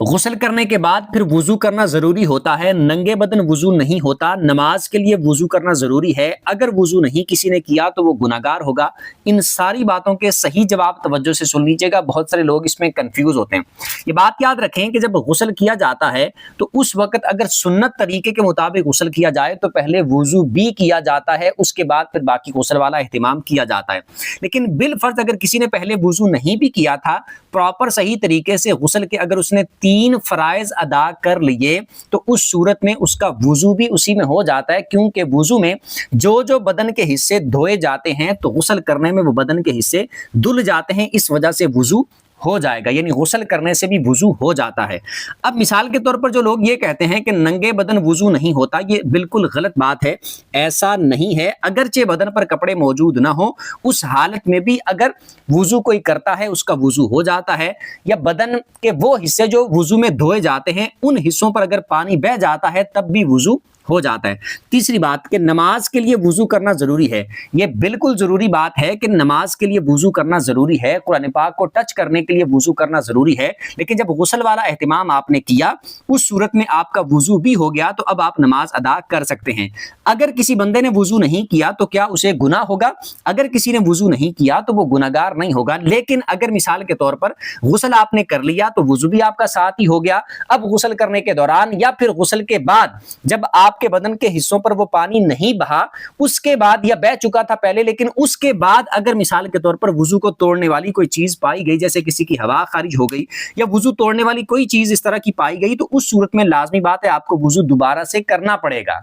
غسل کرنے کے بعد پھر وضو کرنا ضروری ہوتا ہے، ننگے بدن وضو نہیں ہوتا، نماز کے لیے وضو کرنا ضروری ہے، اگر وضو نہیں کسی نے کیا تو وہ گناہگار ہوگا۔ ان ساری باتوں کے صحیح جواب توجہ سے سن لیجیے گا، بہت سارے لوگ اس میں کنفیوز ہوتے ہیں۔ یہ بات یاد رکھیں کہ جب غسل کیا جاتا ہے تو اس وقت اگر سنت طریقے کے مطابق غسل کیا جائے تو پہلے وضو بھی کیا جاتا ہے، اس کے بعد پھر باقی غسل والا اہتمام کیا جاتا ہے۔ لیکن بالفرض اگر کسی نے پہلے وضو نہیں بھی کیا تھا، پراپر صحیح طریقے سے غسل کے اگر اس نے 3 فرائض ادا کر لیے تو اس صورت میں اس کا وضو بھی اسی میں ہو جاتا ہے، کیونکہ وضو میں جو بدن کے حصے دھوئے جاتے ہیں تو غسل کرنے میں وہ بدن کے حصے دھل جاتے ہیں، اس وجہ سے وضو ہو جائے گا، یعنی غسل کرنے سے بھی وضو ہو جاتا ہے۔ اب مثال کے طور پر جو لوگ یہ کہتے ہیں کہ ننگے بدن وضو نہیں ہوتا، یہ بالکل غلط بات ہے، ایسا نہیں ہے۔ اگرچہ بدن پر کپڑے موجود نہ ہو، اس حالت میں بھی اگر وضو کوئی کرتا ہے اس کا وضو ہو جاتا ہے، یا بدن کے وہ حصے جو وضو میں دھوئے جاتے ہیں ان حصوں پر اگر پانی بہ جاتا ہے تب بھی وضو ہو جاتا ہے۔ تیسری بات کہ نماز کے لیے وضو کرنا ضروری ہے، یہ بالکل ضروری بات ہے کہ نماز کے لیے وضو کرنا ضروری ہے، قرآن پاک کو ٹچ کرنے کے لیے وضو کرنا ضروری ہے، لیکن جب غسل والا اہتمام آپ نے کیا اس صورت میں آپ کا وضو بھی ہو گیا تو اب آپ نماز ادا کر سکتے ہیں۔ اگر کسی بندے نے وضو نہیں کیا تو کیا اسے گناہ ہوگا؟ اگر کسی نے وضو نہیں کیا تو وہ گناہگار نہیں ہوگا، لیکن اگر مثال کے طور پر غسل آپ نے کر لیا تو وضو بھی آپ کا ساتھ ہی ہو گیا، اب غسل کرنے کے دوران یا پھر غسل کے بعد جب آپ کے بدن کے حصوں پر وہ پانی نہیں بہا، اس کے بعد یا بہ چکا تھا پہلے لیکن اس کے بعد اگر مثال کے طور پر وضو کو توڑنے والی کوئی چیز پائی گئی، جیسے کسی کی ہوا خارج ہو گئی یا وضو توڑنے والی کوئی چیز اس طرح کی پائی گئی، تو اس صورت میں لازمی بات ہے آپ کو وضو دوبارہ سے کرنا پڑے گا۔